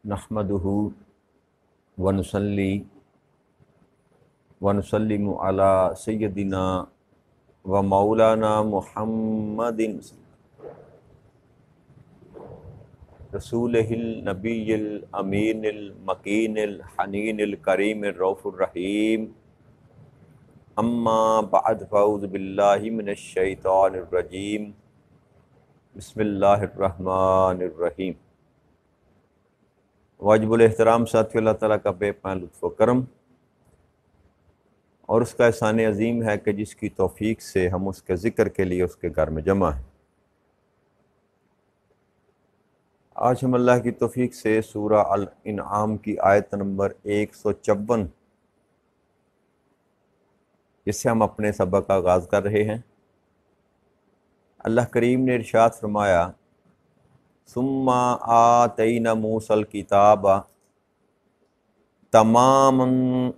نحمدہ ونصلی ونسلم علی سیدنا و مولانا محمد رسولہ النبی الامین المکین الحنین الکریم الرؤوف الرحیم اما بعد فاعوذ باللہ من الشیطان الرجیم بسم اللہ الرحمن الرحیم۔ واجب الاحترام ساتھی اللہ تعالیٰ کا بے پناہ لطف و کرم اور اس کا احسان عظیم ہے کہ جس کی توفیق سے ہم اس کے ذکر کے لیے اس کے گھر میں جمع ہیں۔ آج ہم اللہ کی توفیق سے سورہ الانعام کی آیت نمبر 154 جس سے ہم اپنے سبق کا آغاز کر رہے ہیں۔ اللہ کریم نے ارشاد فرمایا ثم آتینا موسیٰ الکتاب تماما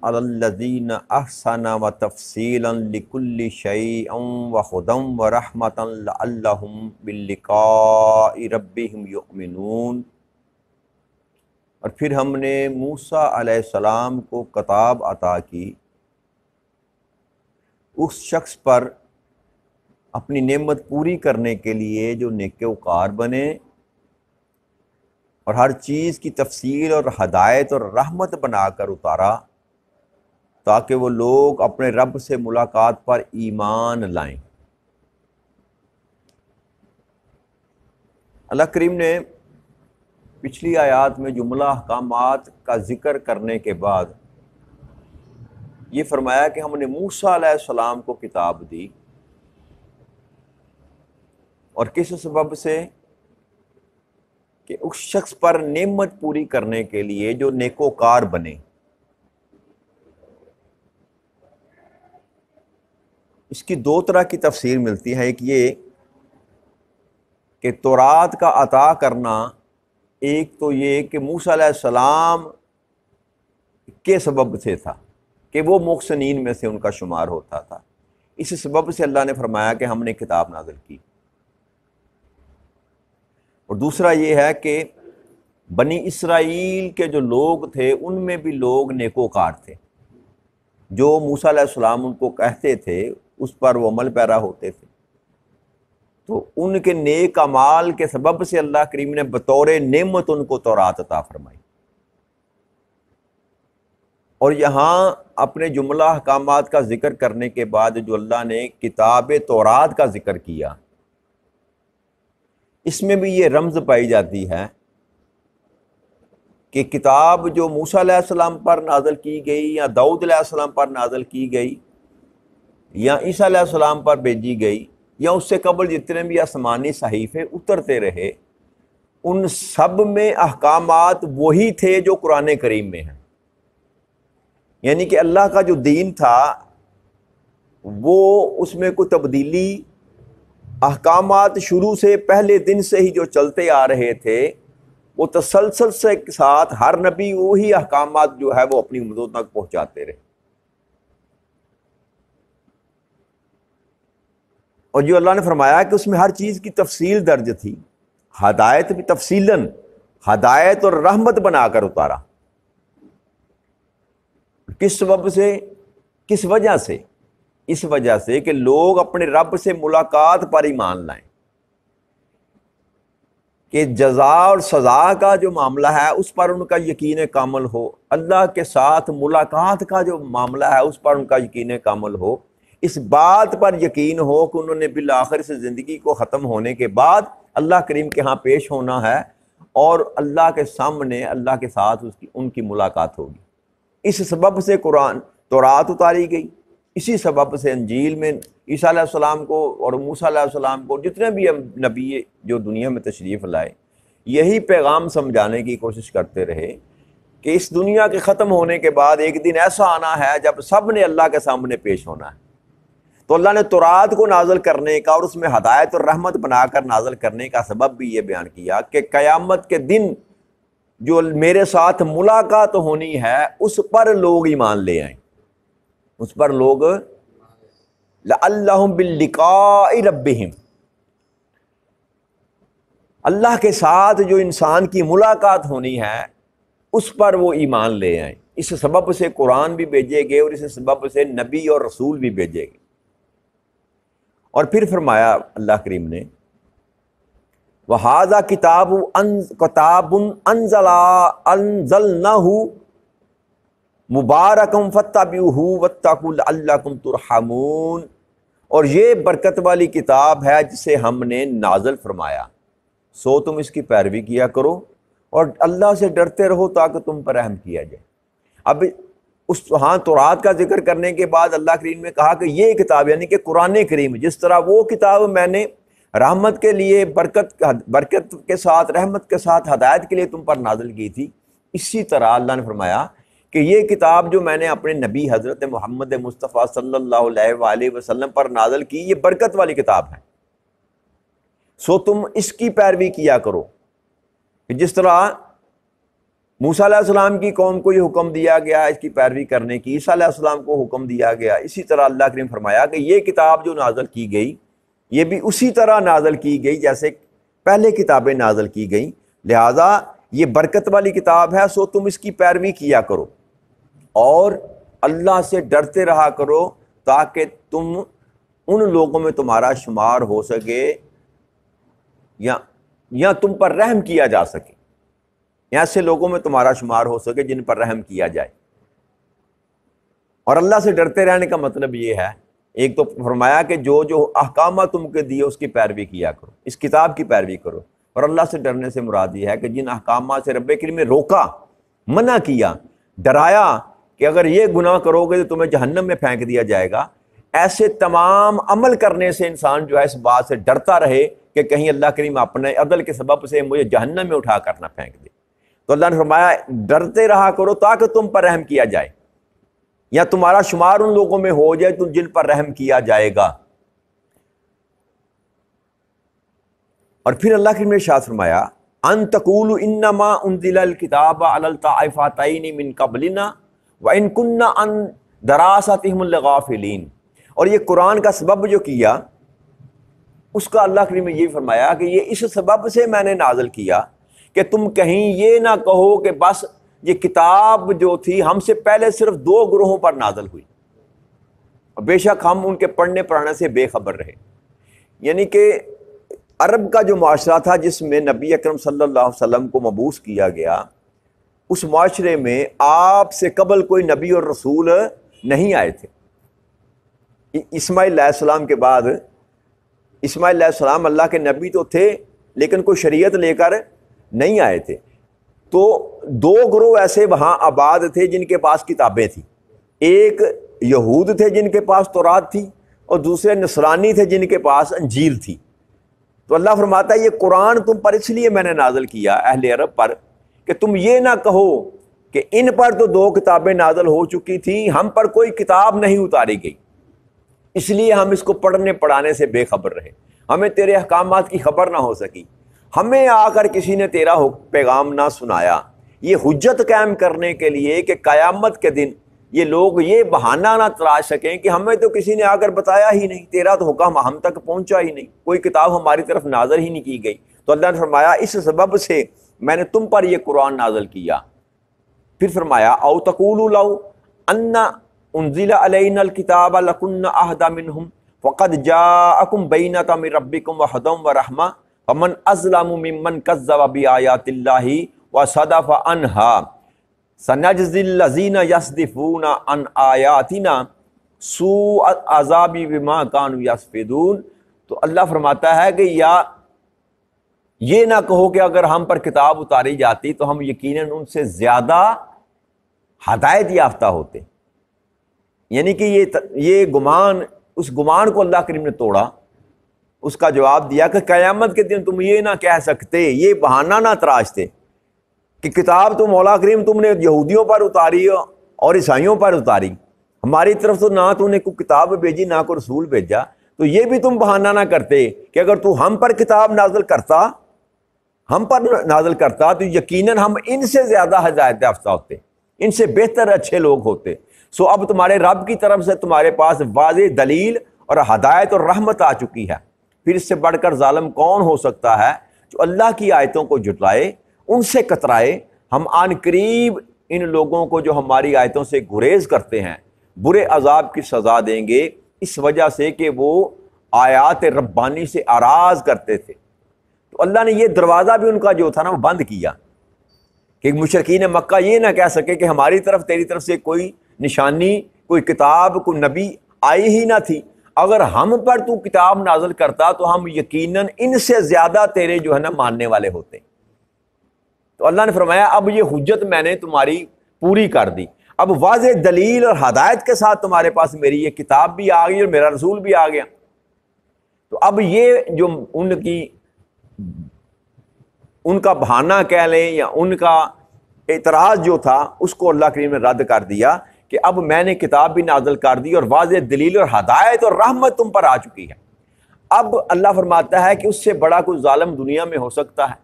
علی الذین احسنوا وتفصیلا لکل شیء وہدی ورحمۃ لعلہم بلقاء ربہم یؤمنون۔ اور پھر ہم نے موسیٰ علیہ السلام کو کتاب عطا کی اس شخص پر اپنی نعمت پوری کرنے کے لیے جو نیکوکار بنے اور ہر چیز کی تفصیل اور ہدایت اور رحمت بنا کر اتارا تاکہ وہ لوگ اپنے رب سے ملاقات پر ایمان لائیں۔ اللہ کریم نے پچھلی آیات میں جملہ احکامات کا ذکر کرنے کے بعد یہ فرمایا کہ ہم نے موسیٰ علیہ السلام کو کتاب دی، اور کس سبب سے؟ کہ اس شخص پر نعمت پوری کرنے کے لیے جو نیکوکار بنے۔ اس کی دو طرح کی تفسیر ملتی ہے، ایک یہ کہ تورات کا عطا کرنا، ایک تو یہ کہ موسیٰ علیہ السلام کے سبب سے تھا کہ وہ محسنین میں سے ان کا شمار ہوتا تھا، اس سبب سے اللہ نے فرمایا کہ ہم نے کتاب نازل کی۔ اور دوسرا یہ ہے کہ بنی اسرائیل کے جو لوگ تھے ان میں بھی لوگ نیکوکار تھے، جو موسیٰ علیہ السلام ان کو کہتے تھے اس پر وہ عمل پیرا ہوتے تھے، تو ان کے نیک اعمال کے سبب سے اللہ کریم نے بطور نعمت ان کو تورات عطا فرمائی۔ اور یہاں اپنے جملہ احکامات کا ذکر کرنے کے بعد جو اللہ نے کتاب تورات کا ذکر کیا، اس میں بھی یہ رمز پائی جاتی ہے کہ کتاب جو موسیٰ علیہ السلام پر نازل کی گئی یا داؤد علیہ السلام پر نازل کی گئی یا عیسیٰ علیہ السلام پر بھیجی گئی یا اس سے قبل جتنے بھی آسمانی صحیفے اترتے رہے، ان سب میں احکامات وہی تھے جو قرآن کریم میں ہیں۔ یعنی کہ اللہ کا جو دین تھا وہ اس میں کوئی تبدیلی، احکامات شروع سے پہلے دن سے ہی جو چلتے آ رہے تھے وہ تسلسل سے ساتھ ہر نبی وہی احکامات جو ہے وہ اپنی امتوں تک پہنچاتے رہے۔ اور جو اللہ نے فرمایا کہ اس میں ہر چیز کی تفصیل درج تھی، ہدایت بھی تفصیلاً، ہدایت اور رحمت بنا کر اتارا۔ کس سبب سے؟ کس وجہ سے؟ اس وجہ سے کہ لوگ اپنے رب سے ملاقات پر ایمان لائیں، کہ جزا اور سزا کا جو معاملہ ہے اس پر ان کا یقین کامل ہو، اللہ کے ساتھ ملاقات کا جو معاملہ ہے اس پر ان کا یقین کامل ہو، اس بات پر یقین ہو کہ انہوں نے بالآخر سے زندگی کو ختم ہونے کے بعد اللہ کریم کے ہاں پیش ہونا ہے اور اللہ کے سامنے اللہ کے ساتھ ان کی ملاقات ہوگی۔ اس سبب سے قرآن تورات اتاری گئی، اسی سبب سے انجیل میں عیسیٰ علیہ السلام کو اور موسیٰ علیہ السلام کو، جتنے بھی نبی جو دنیا میں تشریف لائے، یہی پیغام سمجھانے کی کوشش کرتے رہے کہ اس دنیا کے ختم ہونے کے بعد ایک دن ایسا آنا ہے جب سب نے اللہ کے سامنے پیش ہونا ہے۔ تو اللہ نے تورات کو نازل کرنے کا اور اس میں ہدایت اور رحمت بنا کر نازل کرنے کا سبب بھی یہ بیان کیا کہ قیامت کے دن جو میرے ساتھ ملاقات ہونی ہے اس پر لوگ ایمان لے آئیں، اس پر لوگ لعلہم باللقاء ربہم، اللہ کے ساتھ جو انسان کی ملاقات ہونی ہے اس پر وہ ایمان لے آئیں۔ اس سبب سے قرآن بھی بھیجے گئے اور اس سبب سے نبی اور رسول بھی بھیجے گئے۔ اور پھر فرمایا اللہ کریم نے وَهَذَا كِتَابٌ أَنزَلْنَاهُ مُبَارَكٌ فَاتَّبِعُوهُ وَاتَّقُوا لَعَلَّكُمْ تُرْحَمُونَ، اور یہ برکت والی کتاب ہے جسے ہم نے نازل فرمایا، سو تم اس کی پیروی کیا کرو اور اللہ سے ڈرتے رہو تاکہ تم پر رحم کیا جائے۔ اب تورات کا ذکر کرنے کے بعد اللہ کریم نے کہا کہ یہ کتاب یعنی کہ قرآن کریم، جس طرح وہ کتاب میں نے رحمت کے لیے برکت کے ساتھ رحمت کے ساتھ ہدایت کے لیے تم پر نازل کی تھی، اسی طرح اللہ نے فرمایا کہ یہ کتاب جو میں نے اپنے نبی حضرت محمد مصطفیٰ صلی اللہ علیہ وآلہ وسلم پر نازل کی، یہ برکت والی کتاب ہے، سو تم اس کی پیروی کیا کرو۔ جس طرح موسیٰ علیہ السلام کی قوم کو یہ حکم دیا گیا اس کی پیروی کرنے کی، عیسیٰ علیہ السلام کو حکم دیا گیا، اسی طرح اللہ کریم فرمایا کہ یہ کتاب جو نازل کی گئی یہ بھی اسی طرح نازل کی گئی جیسے پہلے کتابیں نازل کی گئیں، لہذا یہ برکت والی کتاب ہے، سو تم اس کی پیروی کیا کرو اور اللہ سے ڈرتے رہا کرو تاکہ تم ان لوگوں میں تمہارا شمار ہو سکے یا تم پر رحم کیا جا سکے، ایسے لوگوں میں تمہارا شمار ہو سکے جن پر رحم کیا جائے۔ اور اللہ سے ڈرتے رہنے کا مطلب یہ ہے، ایک تو فرمایا کہ جو احکامات تم کے دیے اس کی پیروی کیا کرو، اس کتاب کی پیروی کرو، اور اللہ سے ڈرنے سے مراد یہ ہے کہ جن احکامات سے رب کریم نے روکا، منع کیا، ڈرایا کہ اگر یہ گناہ کرو گے تو تمہیں جہنم میں پھینک دیا جائے گا، ایسے تمام عمل کرنے سے انسان جو ہے اس بات سے ڈرتا رہے کہ کہیں اللہ کریم اپنے عدل کے سبب سے مجھے جہنم میں اٹھا کر نہ پھینک دے۔ تو اللہ نے فرمایا ڈرتے رہا کرو تاکہ تم پر رحم کیا جائے یا تمہارا شمار ان لوگوں میں ہو جائے جن پر رحم کیا جائے گا۔ اور پھر اللہ کریم نے ارشاد فرمایا ان تقولوا انما انزل الکتاب علی الطائفتین من قبلنا وان كنا عن دراستهم لغافلین، اور یہ قرآن کا سبب جو کیا اس کا اللہ کریم نے یہ فرمایا کہ یہ اس سبب سے میں نے نازل کیا کہ تم کہیں یہ نہ کہو کہ بس یہ کتاب جو تھی ہم سے پہلے صرف 2 گروہوں پر نازل ہوئی اور بے شک ہم ان کے پڑھنے پڑھانے سے بے خبر رہے۔ یعنی کہ عرب کا جو معاشرہ تھا جس میں نبی اکرم صلی اللہ علیہ وسلم کو مبعوث کیا گیا، اس معاشرے میں آپ سے قبل کوئی نبی اور رسول نہیں آئے تھے۔ اسماعیل علیہ السلام کے بعد، اسماعیل علیہ السلام اللہ کے نبی تو تھے لیکن کوئی شریعت لے کر نہیں آئے تھے، تو 2 گروہ ایسے وہاں آباد تھے جن کے پاس کتابیں تھیں، ایک یہود تھے جن کے پاس تورات تھی اور دوسرے نصرانی تھے جن کے پاس انجیل تھی۔ تو اللہ فرماتا ہے یہ قرآن تم پر اس لیے میں نے نازل کیا اہل عرب پر کہ تم یہ نہ کہو کہ ان پر تو 2 کتابیں نازل ہو چکی تھی، ہم پر کوئی کتاب نہیں اتاری گئی، اس لیے ہم اس کو پڑھنے پڑھانے سے بے خبر رہے، ہمیں تیرے احکامات کی خبر نہ ہو سکی، ہمیں آ کر کسی نے تیرا پیغام نہ سنایا۔ یہ حجت قائم کرنے کے لیے کہ قیامت کے دن یہ لوگ یہ بہانہ نہ تراش سکیں کہ ہمیں تو کسی نے آ کر بتایا ہی نہیں، تیرا تو حکم ہم تک پہنچا ہی نہیں، کوئی کتاب ہماری طرف نازل ہی نہیں کی گئی۔ تو اللہ نے فرمایا اس سبب سے میں نے تم پر یہ قرآن نازل کیا۔ پھر فرمایا او تقولوا لو ان انزل علینا الکتاب لکنا اہدی منہم فقد جاءکم بینۃ من ربکم وہدی ورحمہ فمن اظلم ممن کذب بآیات اللہ وصدف عنہا سنجزی الذین یصدفون عن آیاتنا سوء العذاب بما کانوا یصفدون۔ تو اللہ فرماتا ہے کہ یا یہ نہ کہو کہ اگر ہم پر کتاب اتاری جاتی تو ہم یقیناً ان سے زیادہ ہدایت یافتہ ہوتے۔ یعنی کہ یہ گمان، اس گمان کو اللہ کریم نے توڑا، اس کا جواب دیا کہ قیامت کے دن تم یہ نہ کہہ سکتے، یہ بہانہ نہ تراشتے کہ کتاب تو مولا کریم تم نے یہودیوں پر اتاری اور عیسائیوں پر اتاری، ہماری طرف تو نہ تو نے کوئی کتاب بھیجی نہ کوئی رسول بھیجا، تو یہ بھی تم بہانہ نہ کرتے کہ اگر تو ہم پر کتاب نازل کرتا تو یقیناً ہم ان سے زیادہ ہدایت یافتہ ہوتے، ان سے بہتر اچھے لوگ ہوتے۔ سو اب تمہارے رب کی طرف سے تمہارے پاس واضح دلیل اور ہدایت اور رحمت آ چکی ہے، پھر اس سے بڑھ کر ظالم کون ہو سکتا ہے جو اللہ کی آیتوں کو جھٹلائے، ان سے کترائے ہم آن قریب ان لوگوں کو جو ہماری آیتوں سے گریز کرتے ہیں برے عذاب کی سزا دیں گے، اس وجہ سے کہ وہ آیات ربانی سے اراض کرتے تھے۔ تو اللہ نے یہ دروازہ بھی ان کا جو تھا نا وہ بند کیا کہ مشرکین مکہ یہ نہ کہہ سکے کہ ہماری طرف تیری طرف سے کوئی نشانی، کوئی کتاب، کوئی نبی آئی ہی نہ تھی، اگر ہم پر تو کتاب نازل کرتا تو ہم یقیناً ان سے زیادہ تیرے جو ہے نا ماننے والے ہوتے۔ تو اللہ نے فرمایا اب یہ حجت میں نے تمہاری پوری کر دی، اب واضح دلیل اور ہدایت کے ساتھ تمہارے پاس میری یہ کتاب بھی آ گئی اور میرا رسول بھی آ گیا۔ تو اب یہ جو ان کا بہانہ کہہ لیں یا ان کا اعتراض جو تھا اس کو اللہ کریم نے رد کر دیا کہ اب میں نے کتاب بھی نازل کر دی اور واضح دلیل اور ہدایت اور رحمت تم پر آ چکی ہے۔ اب اللہ فرماتا ہے کہ اس سے بڑا کوئی ظالم دنیا میں ہو سکتا ہے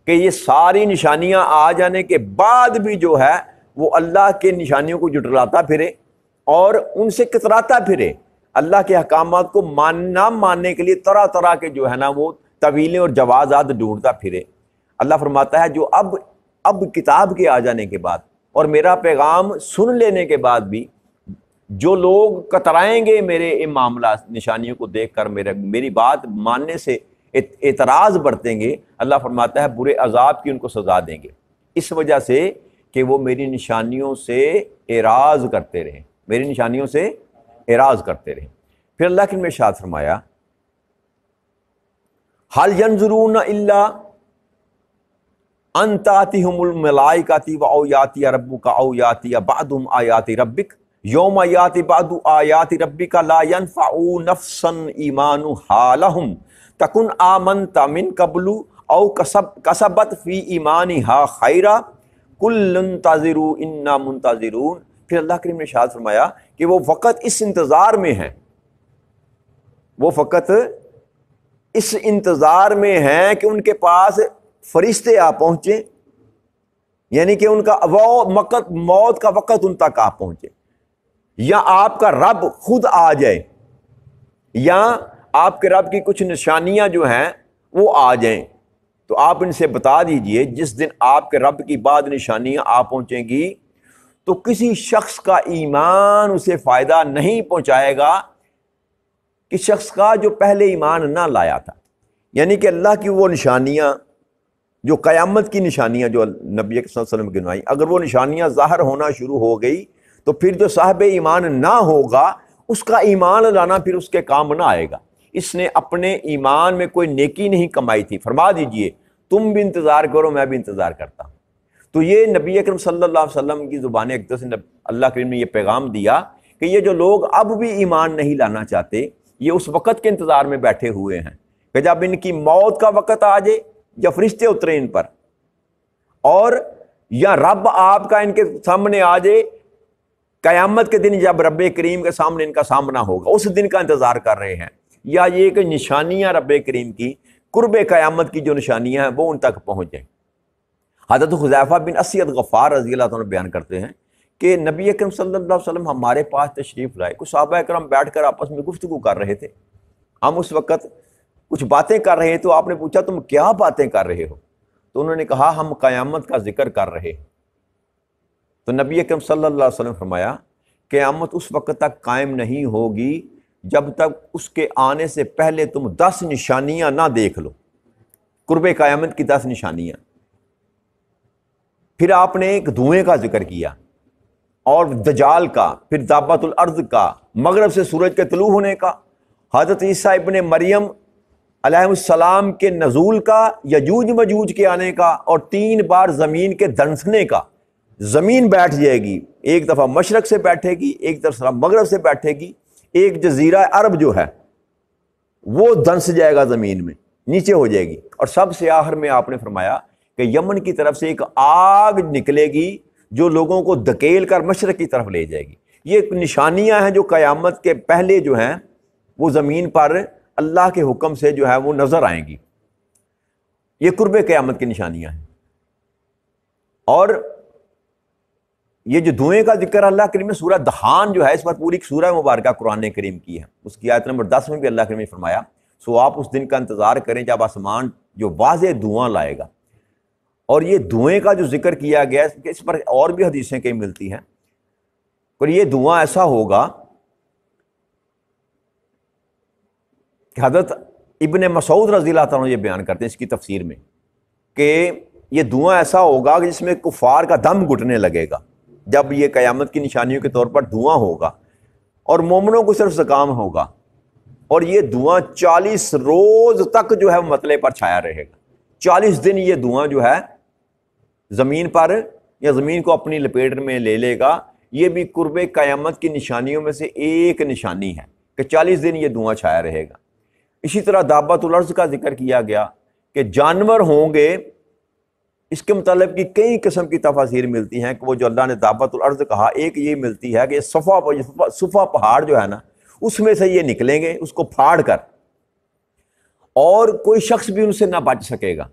کہ یہ ساری نشانیاں آ جانے کے بعد بھی جو ہے وہ اللہ کے نشانیوں کو جھٹلاتا پھرے اور ان سے کتراتا پھرے، اللہ کے احکامات کو نہ ماننے کے لیے طرح طرح کے جو ہے نا وہ طویلیں اور جوازات ڈھونڈتا پھرے۔ اللہ فرماتا ہے جو اب کتاب کے آ جانے کے بعد اور میرا پیغام سن لینے کے بعد بھی جو لوگ کترائیں گے میرے ان معاملات نشانیوں کو دیکھ کر میری بات ماننے سے اعتراض برتیں گے، اللہ فرماتا ہے برے عذاب کی ان کو سزا دیں گے، اس وجہ سے کہ وہ میری نشانیوں سے اعراض کرتے رہیں، میری نشانیوں سے اعراض کرتے رہیں۔ پھر اللہ کے ارشاد فرمایا حل ینظرون الا ان تأتیہم الملائکۃ او یاتی ربک او یاتی بعض آیات ربک یوم یاتی بعض آیات ربک لا ینفع نفسا ایمانها لهم تکن آمنت من قبل او کسبت فی ایمانها خیرا کل انتظروا انا منتظرون۔ پھر اللہ کریم نے ارشاد فرمایا کہ وہ وقت اس انتظار میں ہیں، وہ فقط اس انتظار میں ہیں کہ ان کے پاس فرشتے آ پہنچے، یعنی کہ ان کا وہ موت کا وقت ان تک آ پہنچے، یا آپ کا رب خود آ جائے، یا آپ کے رب کی کچھ نشانیاں جو ہیں وہ آ جائیں۔ تو آپ ان سے بتا دیجئے جس دن آپ کے رب کی بعد نشانیاں آ پہنچیں گی تو کسی شخص کا ایمان اسے فائدہ نہیں پہنچائے گا کہ شخص کا جو پہلے ایمان نہ لایا تھا، یعنی کہ اللہ کی وہ نشانیاں جو قیامت کی نشانیاں جو نبی صلی اللہ علیہ وسلم گنوائی، اگر وہ نشانیاں ظاہر ہونا شروع ہو گئی تو پھر جو صاحب ایمان نہ ہوگا اس کا ایمان لانا پھر اس کے کام نہ آئے گا، اس نے اپنے ایمان میں کوئی نیکی نہیں کمائی تھی۔ فرما دیجئے تم بھی انتظار کرو میں بھی انتظار کرتا ہوں۔ تو یہ نبی اکرم صلی اللہ علیہ وسلم کی زبان اقدس سے اللہ کریم نے یہ پیغام دیا کہ یہ جو لوگ اب بھی ایمان نہیں لانا چاہتے یہ اس وقت کے انتظار میں بیٹھے ہوئے ہیں کہ جب ان کی موت کا وقت آ جائے یا فرشتے اترے ان پر، اور یا رب آپ کا ان کے سامنے آ جائے قیامت کے دن جب رب کریم کے سامنے ان کا سامنا ہوگا، اس دن کا انتظار کر رہے ہیں، یا یہ کہ نشانیاں رب کریم کی قرب قیامت کی جو نشانیاں ہیں وہ ان تک پہنچ جائیں۔ حضرت حذیفہ بن اسید غفار رضی اللہ عنہ بیان کرتے ہیں کہ نبی اکرم صلی اللہ علیہ وسلم ہمارے پاس تشریف لائے، کچھ صحابہ اکرام بیٹھ کر آپس میں گفتگو کر رہے تھے، ہم اس وقت کچھ باتیں کر رہے ہیں تو آپ نے پوچھا تم کیا باتیں کر رہے ہو؟ تو انہوں نے کہا ہم قیامت کا ذکر کر رہے ہیں۔ تو نبی اکرم صلی اللہ علیہ وسلم فرمایا قیامت اس وقت تک قائم نہیں ہوگی جب تک اس کے آنے سے پہلے تم 10 نشانیاں نہ دیکھ لو، قرب قیامت کی 10 نشانیاں۔ پھر آپ نے ایک دھوئیں کا ذکر کیا اور دجال کا، پھر دابۃ الارض کا، مغرب سے سورج کے طلوع ہونے کا، حضرت عیسیٰ ابن مریم علیہ السلام کے نزول کا، یجوج مجوج کے آنے کا، اور 3 بار زمین کے دھنسنے کا۔ زمین بیٹھ جائے گی، ایک دفعہ مشرق سے بیٹھے گی، ایک دفعہ مغرب سے بیٹھے گی، ایک جزیرہ عرب جو ہے وہ دھنس جائے گا، زمین میں نیچے ہو جائے گی، اور سب سے آخر میں آپ نے فرمایا کہ یمن کی طرف سے ایک آگ نکلے گی جو لوگوں کو دھکیل کر مشرق کی طرف لے جائے گی۔ یہ نشانیاں ہیں جو قیامت کے پہلے جو ہیں وہ زمین پر اللہ کے حکم سے جو ہے وہ نظر آئیں گی، یہ قرب قیامت کی نشانیاں ہیں۔ اور یہ جو دھوئیں کا ذکر اللہ کریم نے سورہ دخان جو ہے اس پر پوری سورہ مبارکہ قرآن کریم کی ہے، اس کی آیت نمبر 10 میں بھی اللہ کریم نے فرمایا سو آپ اس دن کا انتظار کریں جب آسمان جو واضح دھواں لائے گا اور یہ دھوئیں کا جو ذکر کیا گیا ہے اس پر اور بھی حدیثیں کئی ملتی ہیں، اور یہ دھواں ایسا ہوگا کہ حضرت ابن مسعود رضی اللہ تعالیٰ یہ بیان کرتے ہیں اس کی تفسیر میں کہ یہ دھواں ایسا ہوگا کہ جس میں کفار کا دم گھٹنے لگے گا جب یہ قیامت کی نشانیوں کے طور پر دھواں ہوگا، اور مومنوں کو صرف زکام ہوگا، اور یہ دھواں 40 روز تک جو ہے وہ مطلع پر چھایا رہے گا۔ 40 دن یہ دھواں جو ہے زمین پر یا زمین کو اپنی لپیٹ میں لے لے گا۔ یہ بھی قرب قیامت کی نشانیوں میں سے ایک نشانی ہے کہ 40 دن یہ دھواں چھایا رہے گا۔ اسی طرح دابۃ الارض کا ذکر کیا گیا کہ جانور ہوں گے، اس کے متعلق کی کئی قسم کی تفاسیر ملتی ہیں کہ وہ جو اللہ نے دابۃ الارض کہا، ایک یہ ملتی ہے کہ صفا پہاڑ جو ہے نا اس میں سے یہ نکلیں گے اس کو پھاڑ کر، اور کوئی شخص بھی ان سے نہ بچ سکے گا۔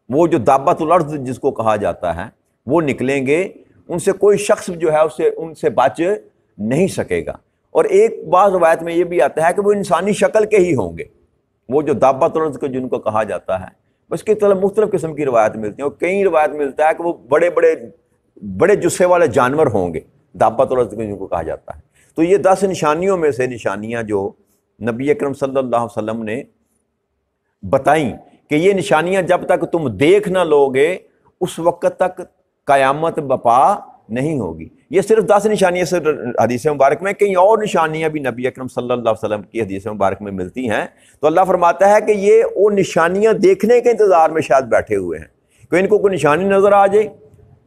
وہ جو دابۃ الارض جس کو کہا جاتا ہے وہ نکلیں گے، ان سے کوئی شخص جو ہے ان سے بچ نہیں سکے گا۔ اور ایک بعض روایت میں یہ بھی آتا ہے کہ وہ انسانی شکل کے ہی ہوں گے، وہ جو دابۃ الارض کو جن کو کہا جاتا ہے۔ اس کی طرح مختلف قسم کی روایت ملتی ہیں، اور کئی روایت ملتا ہے کہ وہ بڑے جسے والے جانور ہوں گے، دابۃ الارض کو جن کو کہا جاتا ہے۔ تو یہ 10 نشانیوں میں سے نشانیاں جو نبی اکرم صلی اللہ علیہ وسلم نے بتائیں کہ یہ نشانیاں جب تک تم دیکھ نہ لوگے اس وقت تک قیامت بپا نہیں ہوگی۔ یہ صرف 10 نشانیاں سے حدیث مبارک میں، کئی اور نشانیاں بھی نبی اکرم صلی اللہ علیہ وسلم کی حدیث مبارک میں ملتی ہیں۔ تو اللہ فرماتا ہے کہ یہ وہ نشانیاں دیکھنے کے انتظار میں شاید بیٹھے ہوئے ہیں کہ ان کو کوئی نشانی نظر آ جائے،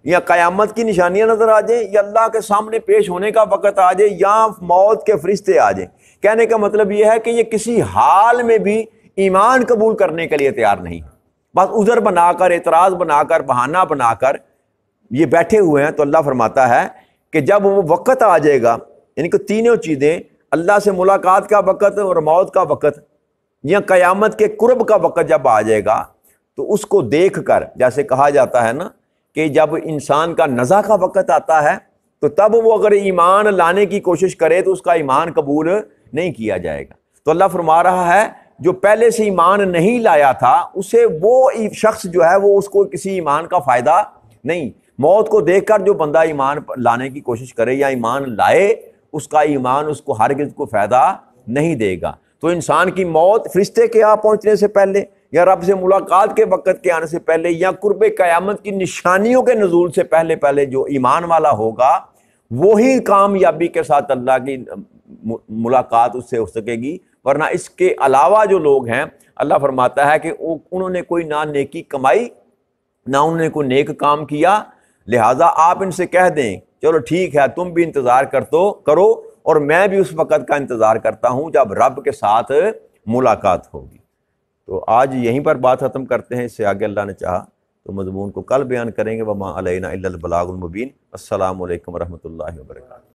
یا قیامت کی نشانیاں نظر آ جائیں، یا اللہ کے سامنے پیش ہونے کا وقت آ جائے، یا موت کے فرشتے آ جائیں۔ کہنے کا مطلب یہ ہے کہ یہ کسی حال میں بھی ایمان قبول کرنے کے لیے تیار نہیں، بس عذر بنا کر، اعتراض بنا کر، بہانہ بنا کر یہ بیٹھے ہوئے ہیں۔ تو اللہ فرماتا ہے کہ جب وہ وقت آ جائے گا، یعنی کہ تینوں چیزیں، اللہ سے ملاقات کا وقت اور موت کا وقت یا قیامت کے قرب کا وقت جب آ جائے گا، تو اس کو دیکھ کر، جیسے کہا جاتا ہے نا کہ جب انسان کا نزع کا وقت آتا ہے تو تب وہ اگر ایمان لانے کی کوشش کرے تو اس کا ایمان قبول نہیں کیا جائے گا۔ تو اللہ فرما رہا ہے جو پہلے سے ایمان نہیں لایا تھا اسے وہ شخص جو ہے وہ اس کو کسی ایمان کا فائدہ نہیں۔ موت کو دیکھ کر جو بندہ ایمان لانے کی کوشش کرے یا ایمان لائے، اس کا ایمان اس کو ہرگز کو فائدہ نہیں دے گا۔ تو انسان کی موت فرشتے کے یہاں پہنچنے سے پہلے، یا رب سے ملاقات کے وقت کے آنے سے پہلے، یا قرب قیامت کی نشانیوں کے نزول سے پہلے جو ایمان والا ہوگا وہی کامیابی کے ساتھ اللہ کی ملاقات اس سے ہو سکے گی۔ ورنہ اس کے علاوہ جو لوگ ہیں، اللہ فرماتا ہے کہ انہوں نے کوئی نہ نیکی کمائی نہ انہوں نے کوئی نیک کام کیا، لہٰذا آپ ان سے کہہ دیں چلو ٹھیک ہے تم بھی انتظار کرو اور میں بھی اس وقت کا انتظار کرتا ہوں جب رب کے ساتھ ملاقات ہوگی۔ تو آج یہیں پر بات ختم کرتے ہیں، اس سے آگے اللہ نے چاہا تو مضمون کو کل بیان کریں گے۔ وما علینا الا البلاغ المبین۔ السلام علیکم ورحمۃ اللہ وبرکاتہ۔